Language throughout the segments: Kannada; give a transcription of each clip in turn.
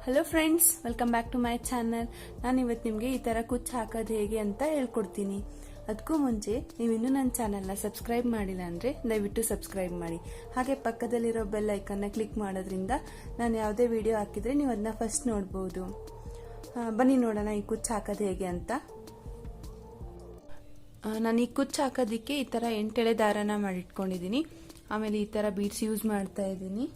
Hello friends, welcome back to my channel. ನಾನು ಇವತ್ತು ನಿಮಗೆ ಈ ಥರ ಕುಚ್ಚು ಹಾಕೋದು ಹೇಗೆ ಅಂತ ಹೇಳ್ಕೊಡ್ತೀನಿ. ಅದಕ್ಕೂ ಮುಂಚೆ ನೀವು ಇನ್ನೂ ನನ್ನ ಚಾನಲ್ನ ಸಬ್ಸ್ಕ್ರೈಬ್ ಮಾಡಿಲ್ಲ ಅಂದರೆ ದಯವಿಟ್ಟು ಸಬ್ಸ್ಕ್ರೈಬ್ ಮಾಡಿ. ಹಾಗೆ ಪಕ್ಕದಲ್ಲಿರೋ ಬೆಲ್ ಐಕನ್ನ ಕ್ಲಿಕ್ ಮಾಡೋದ್ರಿಂದ ನಾನು ಯಾವುದೇ ವಿಡಿಯೋ ಹಾಕಿದರೆ ನೀವು ಅದನ್ನ ಫಸ್ಟ್ ನೋಡ್ಬೋದು. ಬನ್ನಿ ನೋಡೋಣ ಈ ಕುಚ್ಚು ಹಾಕೋದು ಹೇಗೆ ಅಂತ. ನಾನು ಈ ಕುಚ್ಚು ಹಾಕೋದಕ್ಕೆ ಈ ಥರ 8 ಎಳೆ ದಾರನ ಮಾಡಿಟ್ಕೊಂಡಿದ್ದೀನಿ. ಆಮೇಲೆ ಈ ಥರ ಬೀಡ್ಸ್ ಯೂಸ್ ಮಾಡ್ತಾ ಇದ್ದೀನಿ.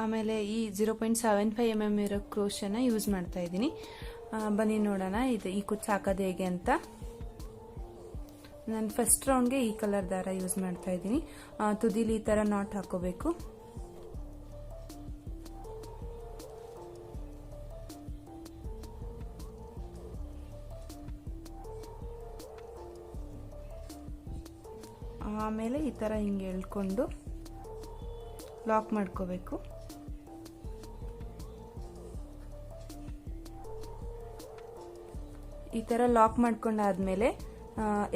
ಆಮೇಲೆ ಈ 0.75 mm ಇರೋ ಕ್ರೋಶನ ಯೂಸ್ ಮಾಡ್ತಾ ಇದ್ದೀನಿ. ಬನ್ನಿ ನೋಡೋಣ ಈ ಕುಚ್ಚು ಹಾಕೋದು ಹೇಗೆ ಅಂತ. ನಾನು ಫಸ್ಟ್ ರೌಂಡ್ಗೆ ಈ ಕಲರ್ ದಾರ ಯೂಸ್ ಮಾಡ್ತಾ ಇದ್ದೀನಿ. ತುದಿಲಿ ಈ ಥರ ನಾಟ್ ಹಾಕೋಬೇಕು. ಆಮೇಲೆ ಈ ಥರ ಹಿಂಗೆ ಎಳ್ಕೊಂಡು ಲಾಕ್ ಮಾಡ್ಕೋಬೇಕು. ಈ ಥರ ಲಾಕ್ ಮಾಡ್ಕೊಂಡಾದ್ಮೇಲೆ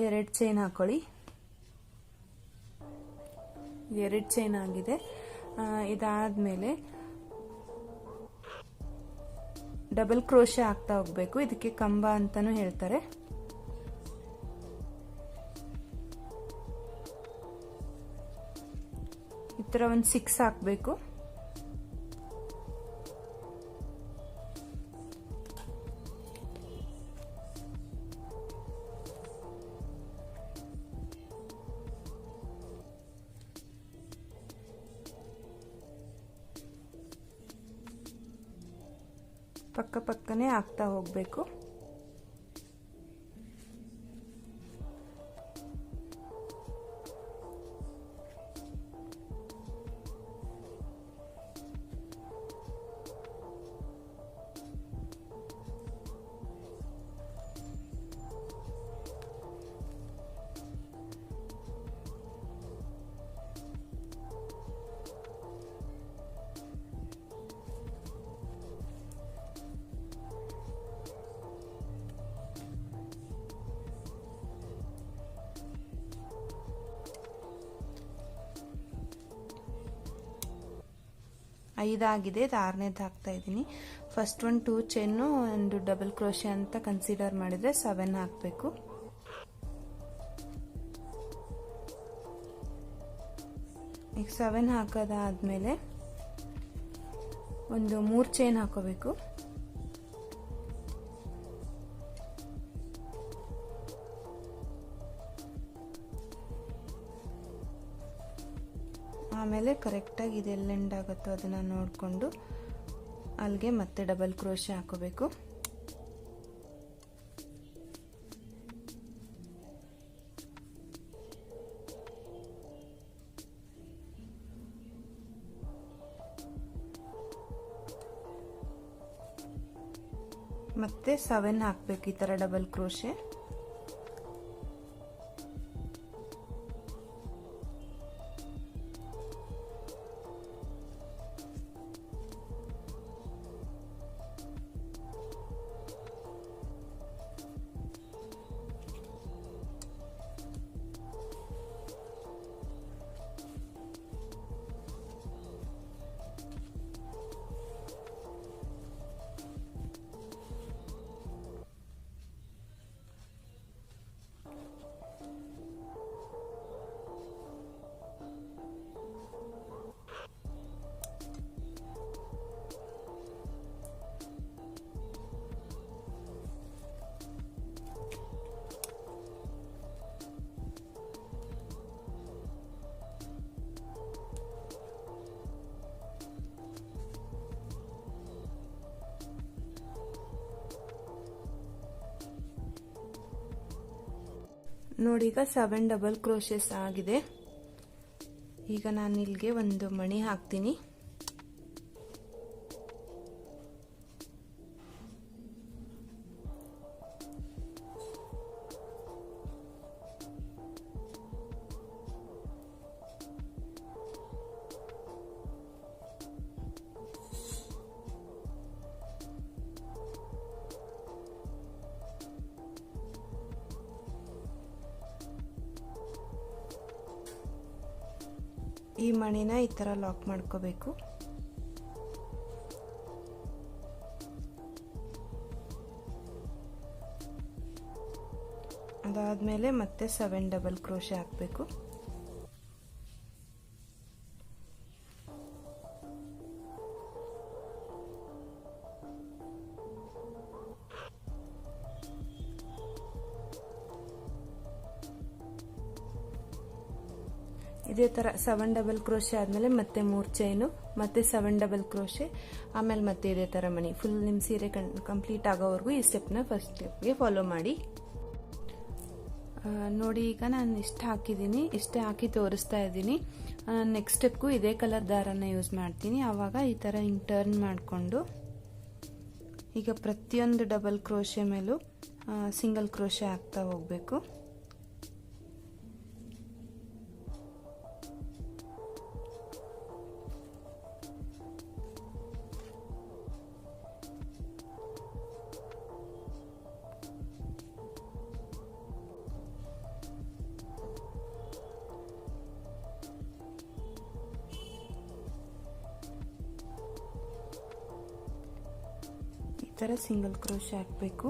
2 ಚೈನ್ ಹಾಕೊಳ್ಳಿ. 2 ಚೈನ್ ಆಗಿದೆ. ಇದಾದ್ಮೇಲೆ ಡಬಲ್ ಕ್ರೋಶೆ ಹಾಕ್ತಾ ಹೋಗ್ಬೇಕು. ಇದಕ್ಕೆ ಕಂಬ ಅಂತಾನೂ ಹೇಳ್ತಾರೆ. ಈ ಥರ ಒಂದು 6 ಹಾಕಬೇಕು. ಪಕ್ಕ ಪಕ್ಕನೆ ಹಾಕ್ತಾ ಹೋಗ್ಬೇಕು. ಐದಾಗಿದೆ. 6ನೇದು ಹಾಕ್ತಾ ಇದ್ದೀನಿ. ಫಸ್ಟ್ 2 ಚೈನು ಒಂದು ಡಬಲ್ ಕ್ರೋಶೆ ಅಂತ ಕನ್ಸಿಡರ್ ಮಾಡಿದ್ರೆ 7 ಹಾಕಬೇಕು. ಈಗ 7 ಹಾಕೋದಾದ್ಮೇಲೆ ಒಂದು 3 ಚೈನ್ ಹಾಕೋಬೇಕು. ಆಮೇಲೆ ಕರೆಕ್ಟಾಗಿ ಇದೆಲ್ಲ ಎಂಡ್ ಆಗುತ್ತೋ ಅದನ್ನು ನೋಡಿಕೊಂಡು ಅಲ್ಲಿಗೆ ಮತ್ತೆ ಡಬಲ್ ಕ್ರೋಶೆ ಹಾಕೋಬೇಕು. ಮತ್ತೆ 7 ಹಾಕಬೇಕು. ಈ ಥರ ಡಬಲ್ ಕ್ರೋಶೆ. ನೋಡಿ, ಈಗ 7 ಡಬಲ್ ಕ್ರೋಶೆಸ್ ಆಗಿದೆ. ಈಗ ನಾನು ಇಲ್ಲಿಗೆ ಒಂದು ಮಣಿ ಹಾಕ್ತೀನಿ. ಈ ಮಣಿನ ಈ ಥರ ಲಾಕ್ ಮಾಡ್ಕೋಬೇಕು. ಅದಾದಮೇಲೆ ಮತ್ತೆ 7 ಡಬಲ್ ಕ್ರೋಶೆ ಹಾಕಬೇಕು. ಇದೇ ಥರ 7 ಡಬಲ್ ಕ್ರೋಶೆ ಆದಮೇಲೆ ಮತ್ತೆ 3 ಚೈನು, ಮತ್ತೆ 7 ಡಬಲ್ ಕ್ರೋಶೆ, ಆಮೇಲೆ ಮತ್ತೆ ಇದೇ ಥರ ಮಣಿ. ಫುಲ್ ನಿಮ್ಮ ಸೀರೆ ಕಂಪ್ಲೀಟ್ ಆಗೋವರೆಗೂ ಈ ಸ್ಟೆಪ್ನ ಫಸ್ಟ್ ಸ್ಟೆಪ್ಗೆ ಫಾಲೋ ಮಾಡಿ. ನೋಡಿ, ಈಗ ನಾನು ಇಷ್ಟು ಹಾಕಿದ್ದೀನಿ, ಇಷ್ಟೇ ಹಾಕಿ ತೋರಿಸ್ತಾ ಇದ್ದೀನಿ. ನೆಕ್ಸ್ಟ್ ಸ್ಟೆಪ್ಗೂ ಇದೇ ಕಲರ್ ದಾರನ ಯೂಸ್ ಮಾಡ್ತೀನಿ. ಆವಾಗ ಈ ಥರ ಹಿಂಗೆ ಟರ್ನ್ ಮಾಡಿಕೊಂಡು ಈಗ ಪ್ರತಿಯೊಂದು ಡಬಲ್ ಕ್ರೋಶೆ ಮೇಲೂ ಸಿಂಗಲ್ ಕ್ರೋಶೆ ಹಾಕ್ತಾ ಹೋಗಬೇಕು. ಈ ಥರ ಸಿಂಗಲ್ ಕ್ರೋಶೆ ಹಾಕಬೇಕು.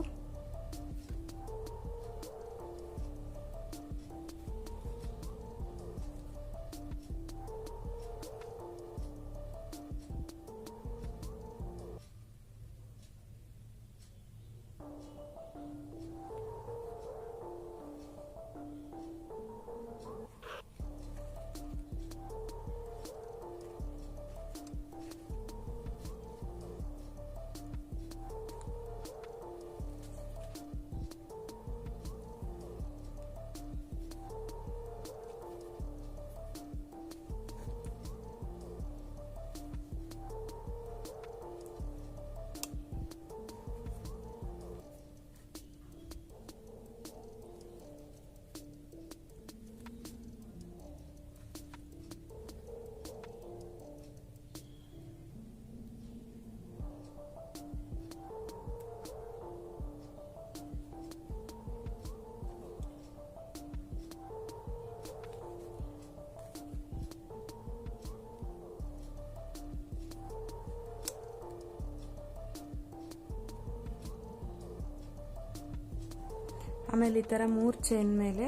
ಆಮೇಲೆ ಈ ಥರ 3 ಚೈನ್ ಮೇಲೆ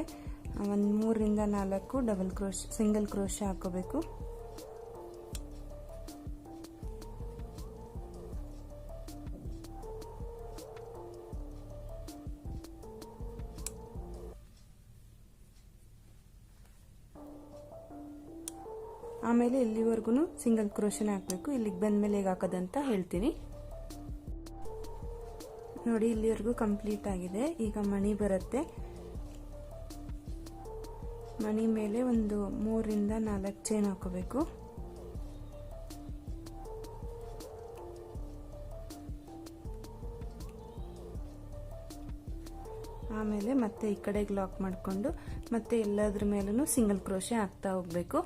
ಒಂದು 3 ರಿಂದ 4 ಡಬಲ್ ಕ್ರೋಶ್ ಸಿಂಗಲ್ ಕ್ರೋಶೆ ಹಾಕೋಬೇಕು. ಆಮೇಲೆ ಇಲ್ಲಿವರೆಗೂ ಸಿಂಗಲ್ ಕ್ರೋಶೆನ ಹಾಕಬೇಕು. ಇಲ್ಲಿಗೆ ಬಂದಮೇಲೆ ಹೇಗೆ ಹಾಕೋದಂತ ಹೇಳ್ತೀನಿ. ನೋಡಿ, ಇಲ್ಲಿವರೆಗೂ ಕಂಪ್ಲೀಟ್ ಆಗಿದೆ. ಈಗ ಮಣಿ ಬರುತ್ತೆ. ಮಣಿ ಮೇಲೆ ಒಂದು 3 ರಿಂದ 4 ಚೈನ್ ಹಾಕೋಬೇಕು. ಆಮೇಲೆ ಮತ್ತೆ ಈ ಕಡೆಗೆ ಲಾಕ್ ಮಾಡಿಕೊಂಡು ಮತ್ತೆ ಎಲ್ಲದ್ರ ಮೇಲೂ ಸಿಂಗಲ್ ಕ್ರೋಶೆ ಹಾಕ್ತಾ ಹೋಗ್ಬೇಕು.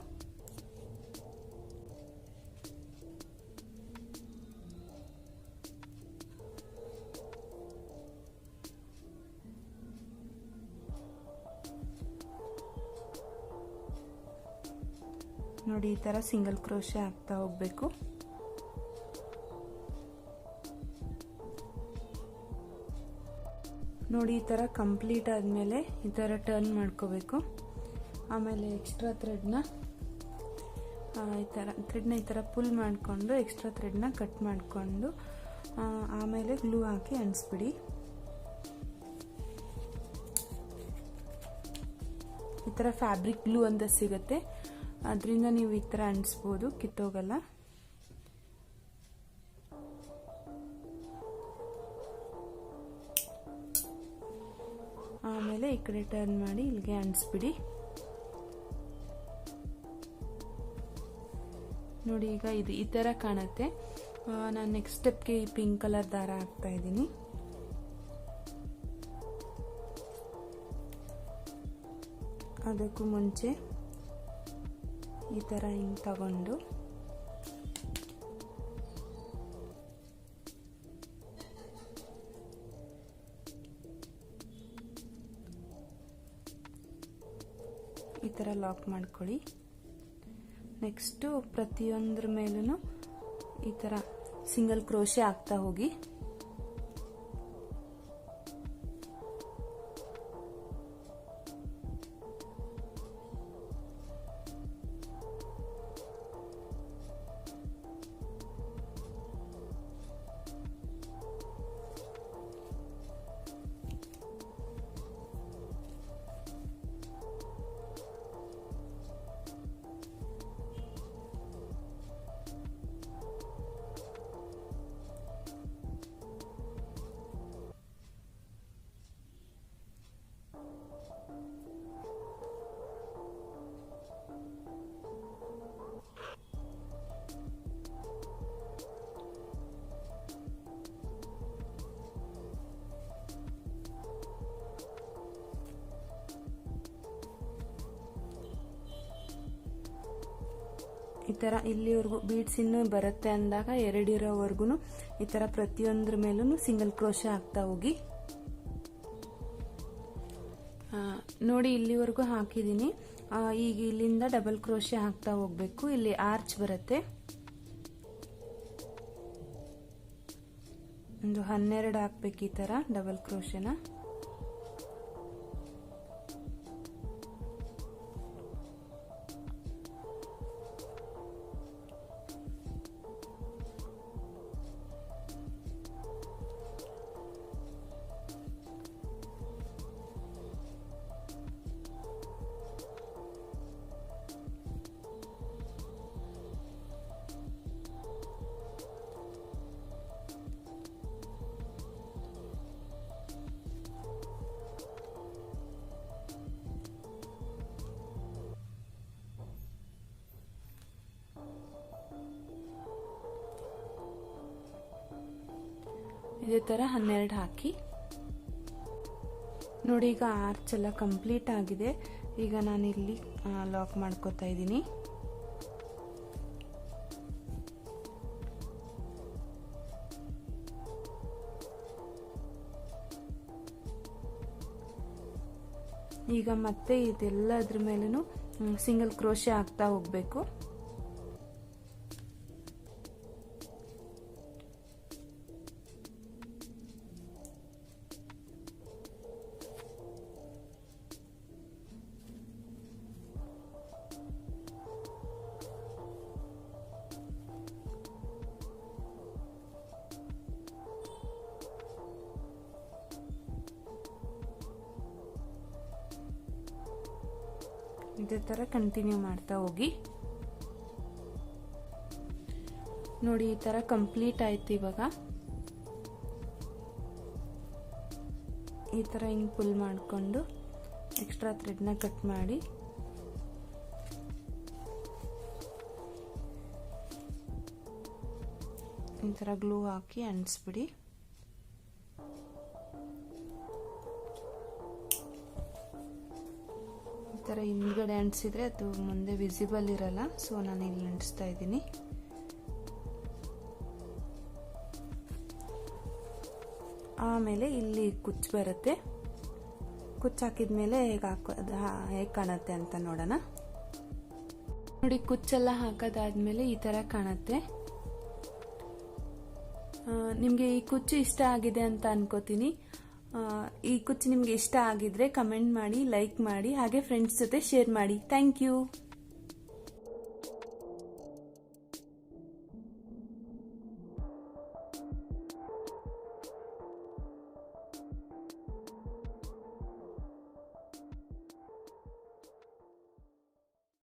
ನೋಡಿ, ಈ ತರ ಸಿಂಗಲ್ ಕ್ರೋಶೆ ಹಾಕ್ತಾ ಹೋಗ್ಬೇಕು. ನೋಡಿ, ಈ ತರ ಕಂಪ್ಲೀಟ್ ಆದ್ಮೇಲೆ ಈ ತರ ಟರ್ನ್ ಮಾಡ್ಕೋಬೇಕು. ಆಮೇಲೆ ಎಕ್ಸ್ಟ್ರಾ ಥ್ರೆಡ್ನ ಈ ತರ ಪುಲ್ ಮಾಡಿಕೊಂಡು ಎಕ್ಸ್ಟ್ರಾ ಥ್ರೆಡ್ನ ಕಟ್ ಮಾಡಿಕೊಂಡು ಆಮೇಲೆ ಗ್ಲೂ ಹಾಕಿ ಅಂಟಿಸ್ಬಿಡಿ. ಈ ತರ ಫ್ಯಾಬ್ರಿಕ್ ಗ್ಲೂ ಅಂತ ಸಿಗುತ್ತೆ, ಅದರಿಂದ ನೀವು ಈ ತರ ಅಂಟಿಸ್ಬೋದು, ಕಿತ್ತೋಗಲ್ಲ. ಆಮೇಲೆ ಈ ಕಡೆ ಟರ್ನ್ ಮಾಡಿ ಇಲ್ಲಿಗೆ ಅಂಟಿಸ್ಬಿಡಿ. ನೋಡಿ, ಈಗ ಇದು ಈ ತರ ಕಾಣುತ್ತೆ. ನಾನು ನೆಕ್ಸ್ಟ್ ಸ್ಟೆಪ್ಗೆ ಈ ಪಿಂಕ್ ಕಲರ್ ದಾರ ಹಾಕ್ತಾ ಇದ್ದೀನಿ. ಅದಕ್ಕೂ ಮುಂಚೆ ಈ ತರ ಹಿಂಗ್ ತಗೊಂಡು ಈ ತರ ಲಾಕ್ ಮಾಡ್ಕೊಳ್ಳಿ. ನೆಕ್ಸ್ಟ್ ಪ್ರತಿಯೊಂದ್ರ ಮೇಲೂ ಈ ತರ ಸಿಂಗಲ್ ಕ್ರೋಶೆ ಹಾಕ್ತಾ ಹೋಗಿ. ಈ ಥರ ಇಲ್ಲಿವರೆಗೂ ಬೀಡ್ಸ್ ಇನ್ನೂ ಬರುತ್ತೆ ಅಂದಾಗ 2 ಇರೋವರೆಗೂ ಈ ಥರ ಪ್ರತಿಯೊಂದ್ರ ಮೇಲೂ ಸಿಂಗಲ್ ಕ್ರೋಶೆ ಹಾಕ್ತಾ ಹೋಗಿ. ನೋಡಿ ಇಲ್ಲಿವರೆಗೂ ಹಾಕಿದ್ದೀನಿ. ಈಗ ಇಲ್ಲಿಂದ ಡಬಲ್ ಕ್ರೋಶೆ ಹಾಕ್ತಾ ಹೋಗ್ಬೇಕು. ಇಲ್ಲಿ ಆರ್ಚ್ ಬರುತ್ತೆ, ಒಂದು 12 ಹಾಕ್ಬೇಕು ಈ ತರ ಡಬಲ್ ಕ್ರೋಶೆನ. ಇದೇ ತರ 12 ಹಾಕಿ. ನೋಡಿ ಈಗ ಆರ್ಚ್ ಎಲ್ಲ ಕಂಪ್ಲೀಟ್ ಆಗಿದೆ. ಈಗ ನಾನು ಇಲ್ಲಿ ಲಾಕ್ ಮಾಡ್ಕೋತಾ ಇದ್ದೀನಿ. ಈಗ ಮತ್ತೆ ಇದೆಲ್ಲದ್ರ ಮೇಲೂ ಸಿಂಗಲ್ ಕ್ರೋಶೆ ಹಾಕ್ತಾ ಹೋಗ್ಬೇಕು. ಇದೇ ತರ ಕಂಟಿನ್ಯೂ ಮಾಡ್ತಾ ಹೋಗಿ. ನೋಡಿ ಈ ತರ ಕಂಪ್ಲೀಟ್ ಆಯ್ತು. ಇವಾಗ ಈ ತರ ಹಿಂಗ್ ಪುಲ್ ಮಾಡಿಕೊಂಡು ಎಕ್ಸ್ಟ್ರಾ ಥ್ರೆಡ್ನ ಕಟ್ ಮಾಡಿ ಈ ತರ ಗ್ಲೂ ಹಾಕಿ ಅಂಟಿಸ್ಬಿಡಿ. ಈ ತರ ಹಿಂದ್ಗಡೆ ಅಂಟಿಸಿದ್ರೆ ಅದು ಮುಂದೆ ವಿಸಿಬಲ್ ಇರಲ್ಲ, ಸೊ ನಾನು ಇಲ್ಲಿ ಅಂಟಿಸ್ತಾ ಇದ್ದೀನಿ. ಆಮೇಲೆ ಇಲ್ಲಿ ಕುಚ್ಚು ಬರುತ್ತೆ. ಕುಚ್ಚು ಹಾಕಿದ್ಮೇಲೆ ಹೇಗೆ ಕಾಣುತ್ತೆ ಅಂತ ನೋಡೋಣ. ನೋಡಿ ಕುಚ್ಚೆಲ್ಲ ಹಾಕೋದಾದ್ಮೇಲೆ ಈ ತರ ಕಾಣುತ್ತೆ. ನಿಮಗೆ ಈ ಕುಚ್ಚು ಇಷ್ಟ ಆಗಿದೆ ಅಂತ ಅನ್ಕೋತೀನಿ. ಈ ಕುಚ್ಚು ನಿಮ್ಗೆ ಇಷ್ಟ ಆಗಿದ್ರೆ ಕಮೆಂಟ್ ಮಾಡಿ, ಲೈಕ್ ಮಾಡಿ, ಹಾಗೆ ಫ್ರೆಂಡ್ಸ್ ಜೊತೆ ಶೇರ್ ಮಾಡಿ. Thank you.